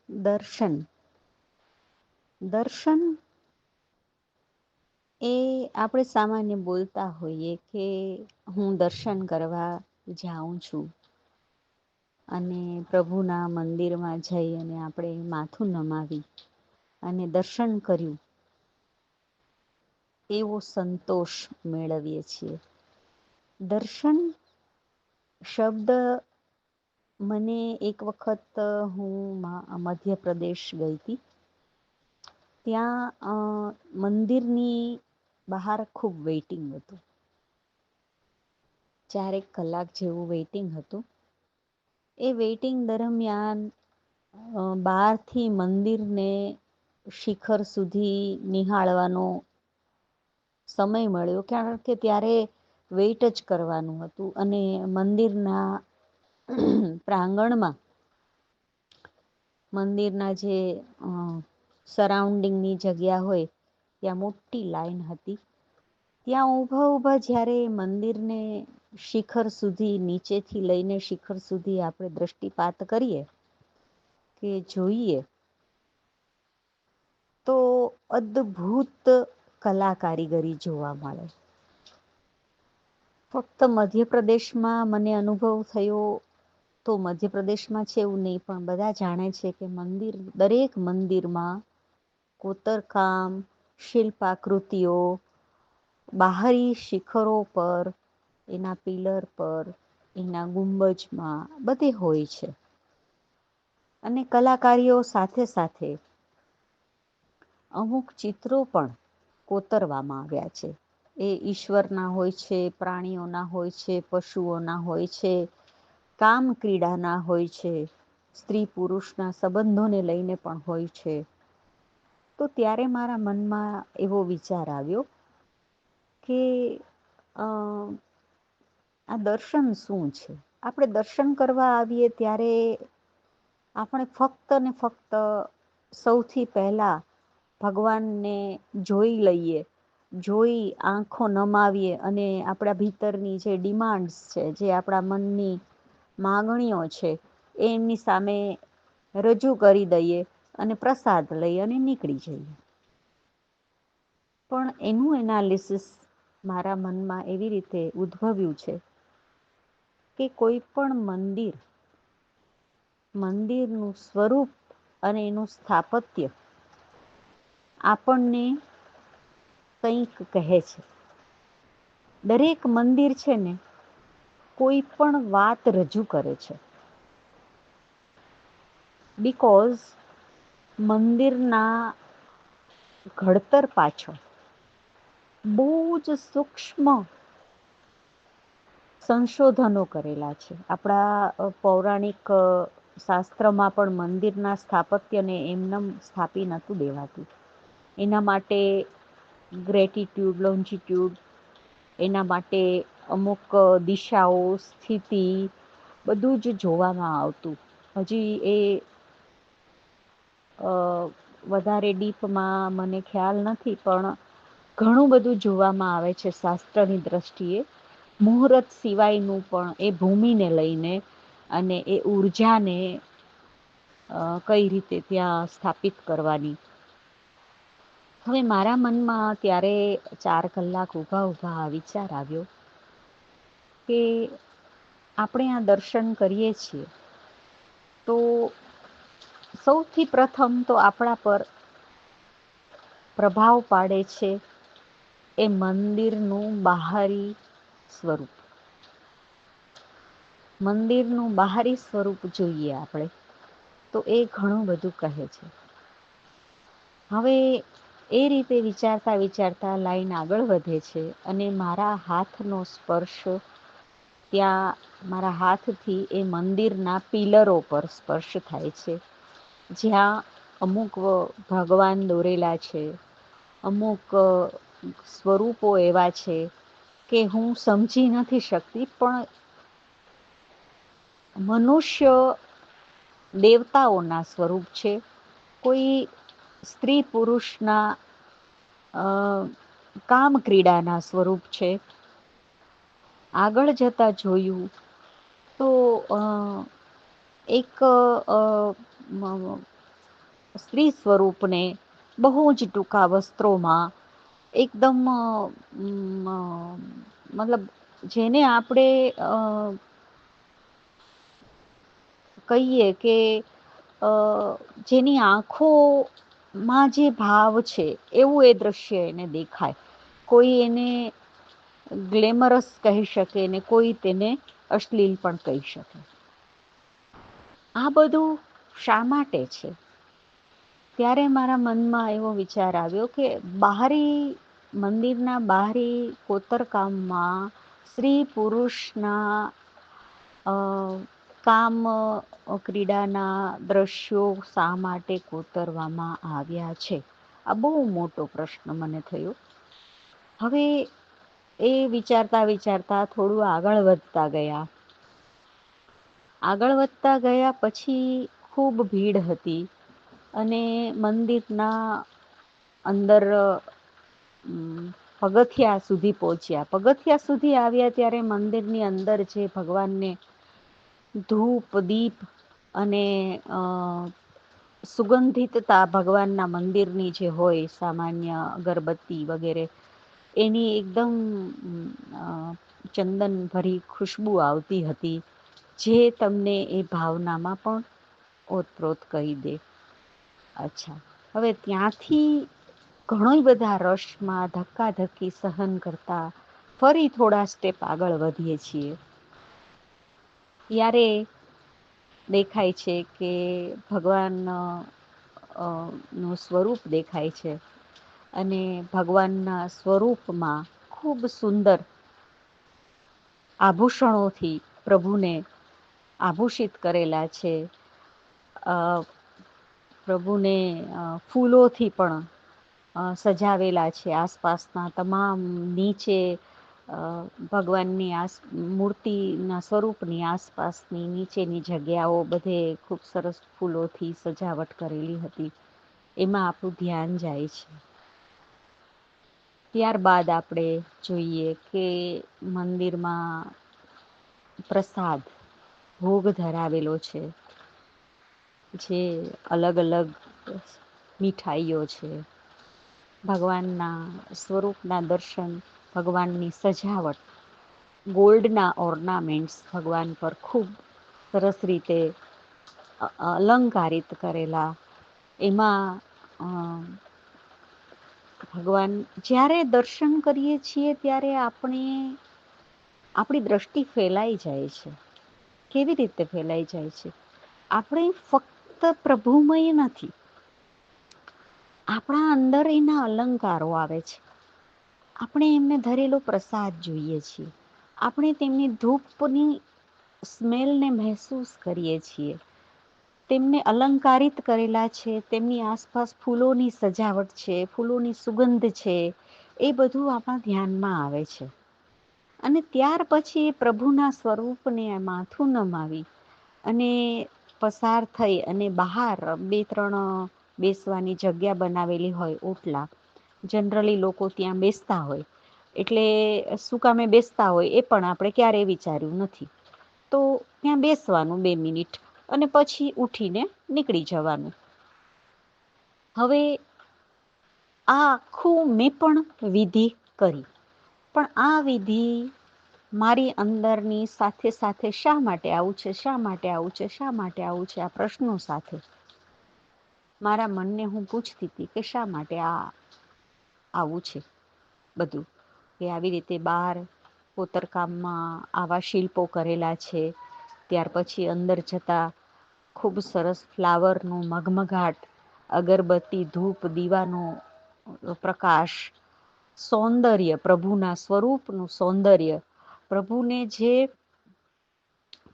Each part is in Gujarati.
દર્શન દર્શન એ આપણે સામાન્ય બોલતા હોઈએ કે હું દર્શન કરવા જાઉં છું, અને પ્રભુના મંદિરમાં જઈ અને આપણે માથું નમાવી અને દર્શન કર્યું એવો સંતોષ મેળવીએ છીએ. દર્શન શબ્દ મને એક વખત હું મધ્યપ્રદેશ ગઈ હતી. ત્યાં મંદિરની બહાર ખૂબ વેઇટિંગ હતું. 4 કલાક જેવું વેઇટિંગ હતું. એ વેઇટિંગ દરમિયાન બહારથી મંદિરને શિખર સુધી નિહાળવાનો સમય મળ્યો, કારણ કે ત્યારે વેઇટ જ કરવાનું હતું અને મંદિરના પ્રાંગણમાં મંદિરના જે સરાઉન્ડિંગની જગ્યા હોય ત્યાં મોટી લાઈન હતી. ત્યાં ઊભા જ્યારે મંદિરને શિખર સુધી, નીચેથી લઈને શિખર સુધી આપણે દ્રષ્ટિપાત કરીએ કે જોઈએ તો અદ્ભુત કલા કારીગરી જોવા મળે. ફક્ત મધ્યપ્રદેશમાં મને અનુભવ થયો તો મધ્યપ્રદેશમાં છે એવું નહીં, પણ બધા જાણે છે કે દરેક મંદિરમાં કોતરકામ, શિલ્પાકૃતિઓ બહારી શિખરો પર, એના પિલર પર, એના ગુંબજમાં બધે હોય છે. અને કલાકારીઓ સાથે સાથે અમુક ચિત્રો પણ કોતરવામાં આવ્યા છે. એ ઈશ્વરના હોય છે, પ્રાણીઓના હોય છે, પશુઓના હોય છે, કામ ક્રીડાના હોય છે, સ્ત્રી પુરુષના સંબંધોને લઈને પણ હોય છે. તો ત્યારે મારા મનમાં એવો વિચાર આવ્યો કે આ દર્શન શું છે? આપણે દર્શન કરવા આવીએ ત્યારે આપણે ફક્ત ને ફક્ત સૌથી પહેલા ભગવાનને જોઈ લઈએ, જોઈ આંખો નમાવીએ અને આપણા ભીતરની જે ડિમાન્ડ્સ છે, જે આપણા મનની માગણીઓ છે, એ એમની સામે રજૂ કરી દઈએ અને પ્રસાદ લઈ અને નીકળી જઈએ. પણ એનું એનાલિસિસ મારા મનમાં એવી રીતે ઉદ્ભવ્યું છે કે કોઈ પણ મંદિરનું સ્વરૂપ અને એનું સ્થાપત્ય આપણને કંઈક કહે છે. દરેક મંદિર છે ને કોઈ પણ વાત રજૂ કરે છે. બિકોઝ મંદિરના ઘડતર પાછળ બહુ જ સૂક્ષ્મ સંશોધનો કરેલા છે. આપણા પૌરાણિક શાસ્ત્રમાં પણ મંદિરના સ્થાપત્યને એમનેમ સ્થાપી નહોતું દેવાતું. એના માટે ગ્રેટિટ્યૂડ, લોન્જિટ્યૂડ, એના માટે અમુક દિશાઓ, સ્થિતિ બધું જ જોવામાં આવતું. હજી એ વધારે ડીપમાં મને ખ્યાલ નથી, પણ ઘણું બધું જોવામાં આવે છે શાસ્ત્રની દ્રષ્ટિએ. મુહૂર્ત સિવાયનું પણ એ ભૂમિને લઈને અને એ ઊર્જાને કઈ રીતે ત્યાં સ્થાપિત કરવાની. હવે મારા મનમાં ત્યારે 4 કલાક ઊભા આ વિચાર આવ્યો કે આપણે આ દર્શન કરીએ છીએ તો સૌથી પ્રથમ તો આપણા પર પ્રભાવ પાડે છે એ મંદિરનું બહારી સ્વરૂપ. મંદિરનું બહારી સ્વરૂપ જોઈએ આપણે તો એ ઘણું બધું કહે છે. હવે એ રીતે વિચારતા લાઈન આગળ વધે છે અને મારા હાથનો સ્પર્શ ત્યાં મારા હાથથી એ મંદિરના પિલરો પર સ્પર્શ થાય છે, જ્યાં અમુક ભગવાન દોરેલા છે, અમુક સ્વરૂપો એવા છે કે હું સમજી નથી શકતી, પણ મનુષ્ય દેવતાઓના સ્વરૂપ છે. કોઈ સ્ત્રી પુરુષના કામ ક્રીડાના સ્વરૂપ છે. આગળ જતા જોયું તો એક સ્ત્રી સ્વરૂપને બહુ જ ટૂંકા વસ્ત્રોમાં એકદમ મતલબ જેને આપણે કહીએ કે જેની આંખોમાં જે ભાવ છે એવું એ દ્રશ્ય એને દેખાય. કોઈ એને ગ્લેમરસ કહી શકે ને કોઈ તેને અશ્લીલ પણ કહી શકે. આ બધું શા માટે છે? ત્યારે મારા મનમાં એવો વિચાર આવ્યો કે મંદિરના બહારી કોતરકામમાં સ્ત્રી પુરુષના કામ ક્રીડાના દ્રશ્યો શા માટે કોતરવામાં આવ્યા છે? આ બહુ મોટો પ્રશ્ન મને થયો. હવે એ વિચારતા વિચારતા થોડું આગળ વધતા ગયા. આગળ વધતા ગયા પછી ખૂબ ભીડ હતી અને મંદિરના અંદર પગથિયા સુધી પહોંચ્યા. પગથિયા સુધી આવ્યા ત્યારે મંદિરની અંદર જે ભગવાનને ધૂપ, દીપ અને સુગંધિતતા ભગવાનના મંદિરની જે હોય સામાન્ય અગરબત્તી વગેરે એની એકદમ ચંદન ભરી ખુશ્બુ આવતી હતી. જે તમને એ ભાવનામાં પણ ઓતપ્રોત કરી દે. અચ્છા, હવે ત્યાંથી ઘણો બધા રશમાં ધક્કાધક્કી સહન કરતા ફરી થોડા સ્ટેપ આગળ વધીએ છીએ. ત્યારે દેખાય છે કે ભગવાન નું સ્વરૂપ દેખાય છે અને ભગવાનના સ્વરૂપમાં ખૂબ સુંદર આભૂષણોથી પ્રભુને આભૂષિત કરેલા છે. પ્રભુને ફૂલોથી પણ સજાવેલા છે. આસપાસના તમામ નીચે ભગવાનની મૂર્તિના સ્વરૂપની આસપાસની નીચેની જગ્યાઓ બધે ખૂબ સરસ ફૂલોથી સજાવટ કરેલી હતી. એમાં આપણું ધ્યાન જાય છે. ત્યારબાદ આપણે જોઈએ કે મંદિરમાં પ્રસાદ ભોગ ધરાવેલો છે. જે અલગ અલગ મીઠાઈઓ છે. ભગવાનના સ્વરૂપના દર્શન, ભગવાનની સજાવટ, ગોલ્ડના ઓર્નામેન્ટ્સ ભગવાન પર ખૂબ સરસ રીતે અલંકારિત કરેલા. એમાં ભગવાન જ્યારે દર્શન કરીએ છીએ ત્યારે આપણી દ્રષ્ટિ ફેલાઈ જાય છે. કેવી રીતે ફેલાઈ જાય છે? આપણે ફક્ત પ્રભુમય નથી, આપણા અંદર એના અલંકારો આવે છે. આપણે એમને ધરેલો પ્રસાદ જોઈએ છીએ. આપણે તેમની ધૂપની સ્મેલને મહેસૂસ કરીએ છીએ. તેમને અલંકારિત કરેલા છે. તેમની આસપાસ ફૂલોની સજાવટ છે, ફૂલોની સુગંધ છે. એ બધું આપણા ધ્યાનમાં આવે છે. અને ત્યાર પછી પ્રભુના સ્વરૂપને માથું નમાવી અને પસાર થઈ અને બહાર 2-3 બેસવાની જગ્યા બનાવેલી હોય, ઓટલા. જનરલી લોકો ત્યાં બેસતા હોય. એટલે શું કામે બેસતા હોય એ પણ આપણે ક્યારેય વિચાર્યું નથી. તો ત્યાં બેસવાનું 2 મિનિટ અને પછી ઉઠીને નીકળી જવાનું. હવે આ આખું મેં પણ વિધિ કરી. પણ આ વિધિ મારી અંદરની સાથે સાથે શા માટે આવું છે, શા માટે આવું છે, શા માટે આવું છે, આ પ્રશ્નો સાથે મારા મનને હું પૂછતી હતી કે શા માટે આવું છે બધું. કે આવી રીતે બહાર કોતરકામમાં આવા શિલ્પો કરેલા છે. ત્યાર પછી અંદર જતા ખૂબ સરસ ફ્લાવરનું મઘમઘાટ, અગરબત્તી, ધૂપ, દીવાનો પ્રકાશ, સૌંદર્ય, પ્રભુના સ્વરૂપનું સૌંદર્ય,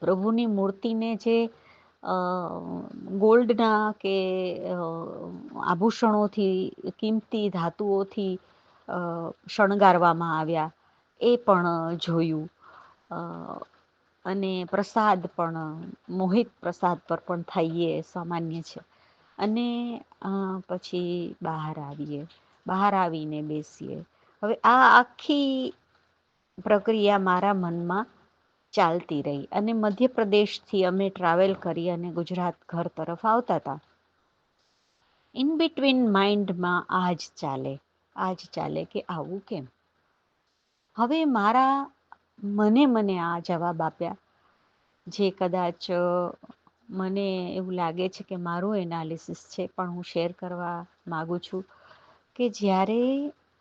પ્રભુની મૂર્તિને જે ગોલ્ડના કે આભૂષણોથી, કિંમતી ધાતુઓથી શણગારવામાં આવ્યા એ પણ જોયું. અને પ્રસાદ પણ મોહિત પ્રસાદ પર પણ થઈએ સામાન્ય છે. અને પછી બહાર આવીને બેસીએ. હવે આ આખી પ્રક્રિયા મારા મનમાં ચાલતી રહી. અને મધ્યપ્રદેશથી અમે ટ્રાવેલ કરી અને ગુજરાત ઘર તરફ આવતા હતા. ઇન બિટવીન માઇન્ડમાં આ જ ચાલે કે આવું કેમ. હવે મને આ જવાબ આપ્યા, જે કદાચ મને એવું લાગે છે કે મારું એનાલિસિસ છે, પણ હું શેર કરવા માગું છું કે જ્યારે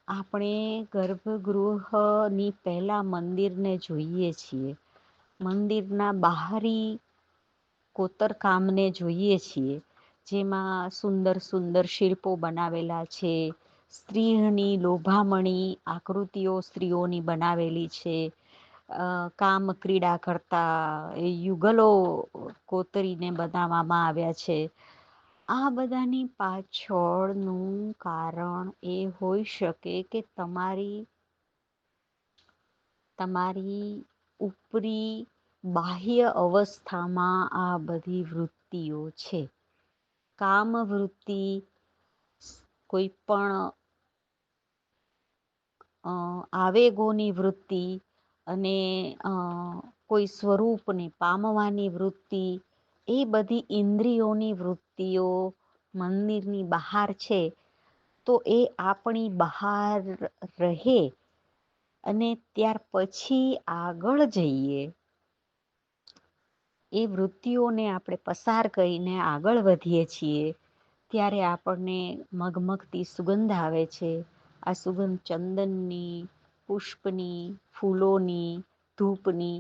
આપણે ગર્ભગૃહની પહેલા મંદિરને જોઈએ છીએ, મંદિરના બહારી કોતરકામને જોઈએ છીએ, જેમાં સુંદર સુંદર શિલ્પો બનાવેલા છે, સ્ત્રીની લોભામણી આકૃતિઓ સ્ત્રીઓની બનાવેલી છે, કામ ક્રીડા કરતા યુગલો કોતરીને બનાવવામાં આવ્યા છે. આ બધાની પાછળનું કારણ એ હોઈ શકે કે તમારી ઉપરી બાહ્ય અવસ્થામાં આ બધી વૃત્તિઓ છે. કામ વૃત્તિ, કોઈ પણ આવેગોની વૃત્તિ અને કોઈ સ્વરૂપને પામવાની વૃત્તિ, એ બધી ઇન્દ્રિયોની વૃત્તિઓ મંદિરની બહાર છે. તો એ આપણી બહાર રહે અને ત્યાર પછી આગળ જઈએ, એ વૃત્તિઓને આપણે પસાર કરીને આગળ વધીએ છીએ, ત્યારે આપણને મઘમગતી સુગંધ આવે છે. આ સુગંધ ચંદનની, પુષ્પની, ફૂલોની, ધૂપની,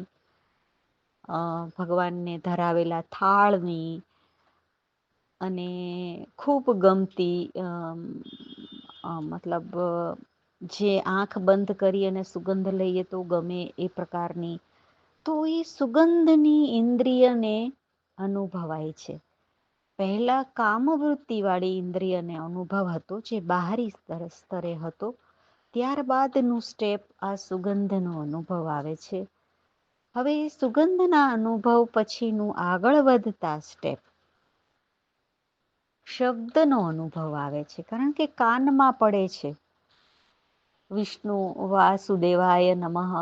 ભગવાનને ધરાવેલા થાળની અને ખૂબ ગમતી મતલબ જે આંખ બંધ કરી અને સુગંધ લઈએ તો ગમે એ પ્રકારની, તો એ સુગંધની ઇન્દ્રિયને અનુભવાય છે. પહેલા કામવૃત્તિ વાળી ઇન્દ્રિયને અનુભવ હતો, જે બહારી સ્તરે હતો. ત્યારબાદનું સ્ટેપ આ સુગંધનો અનુભવ આવે છે. હવે સુગંધના અનુભવ પછીનું આગળ વધતા સ્ટેપ શબ્દનો અનુભવ આવે છે, કારણ કે કાનમાં પડે છે. વિષ્ણુ વાસુદેવાય નમઃ,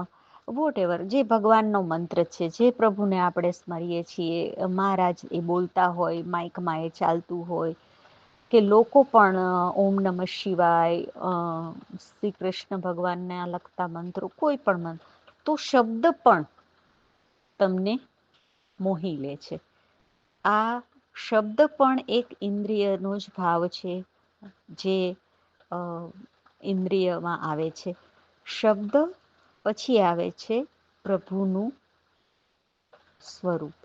વોટ એવર, જે ભગવાનનો મંત્ર છે, જે પ્રભુને આપણે સ્મરીએ છીએ, મહારાજ એ બોલતા હોય, માઈકમાં એ ચાલતું હોય, કે લોકો પણ ઓમ નમઃ શિવાય, શ્રી કૃષ્ણ ભગવાનને લગતા મંત્રો, કોઈ પણ મંત્ર, તો શબ્દ પણ તમને મોહી લે છે. આ શબ્દ પણ એક ઇન્દ્રિયનો જ ભાવ છે, જે ઇન્દ્રિયમાં આવે છે. શબ્દ પછી આવે છે પ્રભુનું સ્વરૂપ.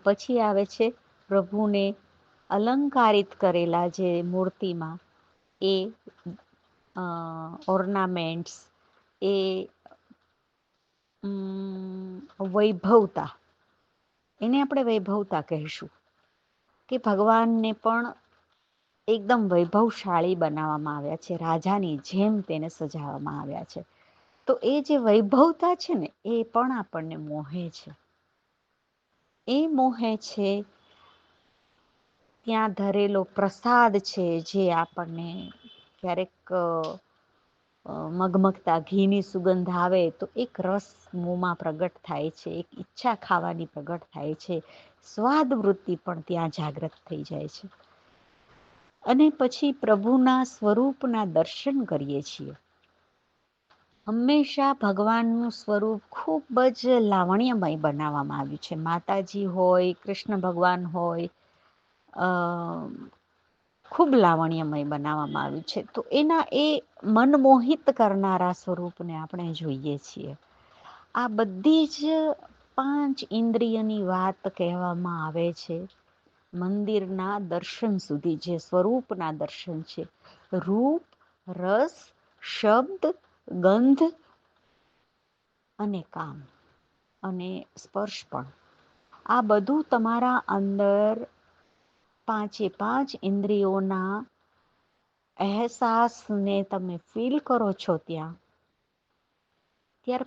પછી આવે છે પ્રભુને અલંકારિત કરેલા જે મૂર્તિમાં એ ઓર્નામેન્ટ્સ, એ વૈભવતા, એને આપણે વૈભવતા કહીશું, કે ભગવાનને પણ એકદમ વૈભવશાળી બનાવવામાં આવ્યા છે, રાજાની જેમ તેને સજાવવામાં આવ્યા છે. તો એ જે વૈભવતા છે ને, એ પણ આપણને મોહે છે. એ મોહે છે. ત્યાં ધરેલો પ્રસાદ છે, જે આપણને ક્યારેક મગમગતા ઘીની સુગંધ આવે તો એક રસ મોમાં પ્રગટ થાય છે, એક ઈચ્છા ખાવાની પ્રગટ થાય છે, સ્વાદ વૃત્તિ પણ ત્યાં જાગૃત થઈ જાય છે. અને પછી પ્રભુના સ્વરૂપના દર્શન કરીએ છીએ. હંમેશા ભગવાનનું સ્વરૂપ ખૂબ જ લાવણ્યમય બનાવવામાં આવ્યું છે. માતાજી હોય, કૃષ્ણ ભગવાન હોય, ખૂબ લાવણ્યમય બનાવવામાં આવ્યું છે. તો એના એ મનમોહિત કરનારા સ્વરૂપને આપણે જોઈએ છીએ. આ બધી જ 5 ઇન્દ્રિયની વાત કહેવામાં આવે છે મંદિરના દર્શન સુધી, જે સ્વરૂપના દર્શન છે. રૂપ, રસ, શબ્દ, ગંધ અને કામ અને સ્પર્શ પણ. આ બધું તમારા અંદર 5 ઇન્દ્રિયોના અહેસાસને તમે ફીલ કરો છો ત્યાર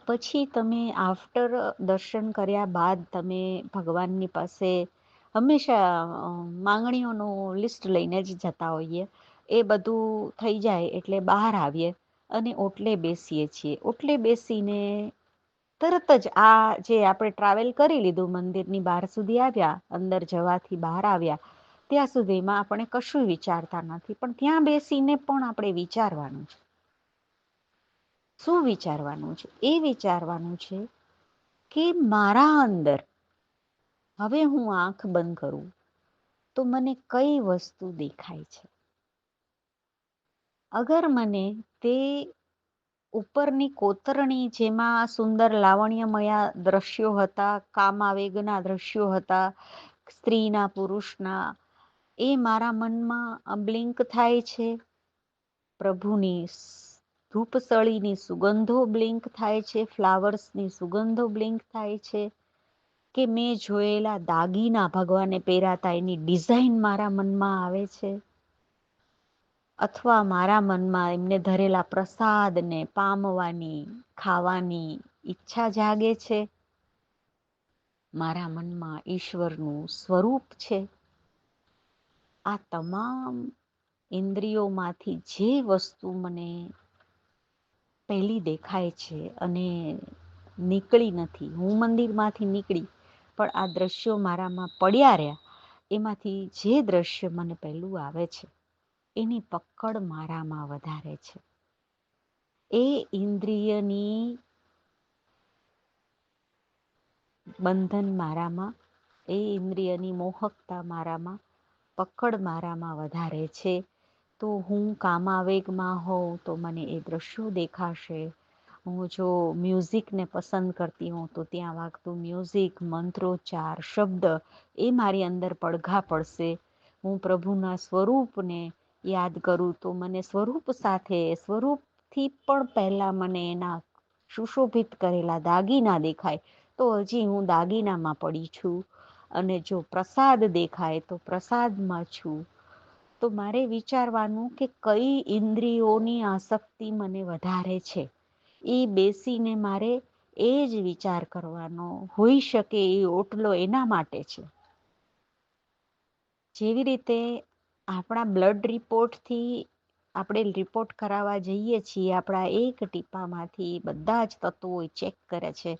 પછી તમે આફ્ટર દર્શન કર્યા બાદ તમે ભગવાનની પાસે હંમેશા માંગણીઓનું લિસ્ટ લઈને જ જતા હોઈએ. એ બધું થઈ જાય એટલે બહાર આવીએ અને ઓટલે બેસીએ છીએ. ઓટલે બેસીને તરત જ આ જે આપણે ટ્રાવેલ કરી લીધું, મંદિરની બહાર સુધી આવ્યા, અંદર જવાથી બહાર આવ્યા, ત્યાં સુધીમાં આપણે કશું વિચારતા નથી, પણ ત્યાં બેસીને પણ આપણે વિચારવાનું છે. શું વિચારવાનું છે? એ વિચારવાનું છે કે મારા અંદર હવે હું આંખ બંધ કરું તો મને કઈ વસ્તુ દેખાય છે. અગર મને તે ઉપરની કોતરણી, જેમાં સુંદર લાવણ્યમય દ્રશ્યો હતા, કામાવેગના દ્રશ્યો હતા, સ્ત્રીના પુરુષના, એ મારા મનમાં બ્લિંક થાય છે. પ્રભુની ધૂપસળીની સુગંધો બ્લિંક થાય છે, ફ્લાવર્સની સુગંધો બ્લિંક થાય છે, કે મેં જોયેલા દાગીના ભગવાને પહેરાતા એની ડિઝાઇન મારા મનમાં આવે છે, અથવા મારા મનમાં એમને ધરેલા પ્રસાદને પામવાની, ખાવાની ઈચ્છા જાગે છે. મારા મનમાં ઈશ્વરનું સ્વરૂપ છે. આ તમામ ઇન્દ્રિયોમાંથી જે વસ્તુ મને પહેલી દેખાય છે અને નીકળી નથી, હું મંદિરમાંથી નીકળી પણ આ દ્રશ્યો મારામાં પડ્યા રહ્યા, એમાંથી જે દ્રશ્ય મને પહેલું આવે છે એની પકડ મારામાં વધારે છે. એ ઇન્દ્રિયની બંધન મારામાં, એ ઇન્દ્રિયની મોહકતા મારામાં, પકડ મારામાં વધારે છે. તો હું કામાવેગમાં હોઉં તો મને એ દ્રશ્યો દેખાશે. હું જો મ્યુઝિકને પસંદ કરતી હોઉં તો ત્યાં વાગતું મ્યુઝિક, મંત્રોચ્ચાર, શબ્દ એ મારી અંદર પડઘા પડશે. હું પ્રભુના સ્વરૂપને યાદ કરું તો મને સ્વરૂપ સાથે, સ્વરૂપથી પણ પહેલા મને એના સુશોભિત કરેલા દાગીના દેખાય તો હજી હું દાગીનામાં પડી છું. અને જો પ્રસાદ દેખાય તો પ્રસાદમાં છું. તો મારે વિચારવાનું કે કઈ ઇન્દ્રિયોની આસક્તિ મને વધારે છે. એ બેસીને મારે એ જ વિચાર કરવાનો, હોઈ શકે એ ઓટલો એના માટે છે. જેવી રીતે આપણા બ્લડ રિપોર્ટથી આપણે રિપોર્ટ કરાવવા જઈએ છીએ, આપણા એક ટીપામાંથી બધા જ તત્વો ચેક કરે છે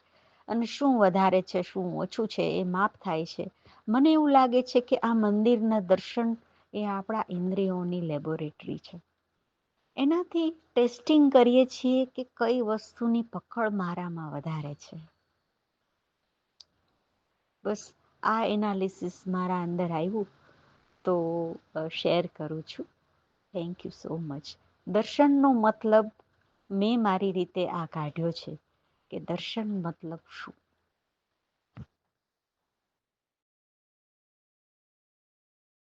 અને શું વધારે છે, શું ઓછું છે, એ માપ થાય છે. મને એવું લાગે છે કે આ મંદિરના દર્શન એ આપણા ઇન્દ્રિયોની લેબોરેટરી છે. એનાથી ટેસ્ટિંગ કરીએ છીએ કે કઈ વસ્તુની પકડ મારામાં વધારે છે. બસ આ એનાલિસિસ મારા અંદર આવ્યું તો શેર કરું છું. Thank you so much. દર્શનનો મતલબ મેં મારી રીતે આ કાઢ્યો છે કે દર્શન મતલબ શું?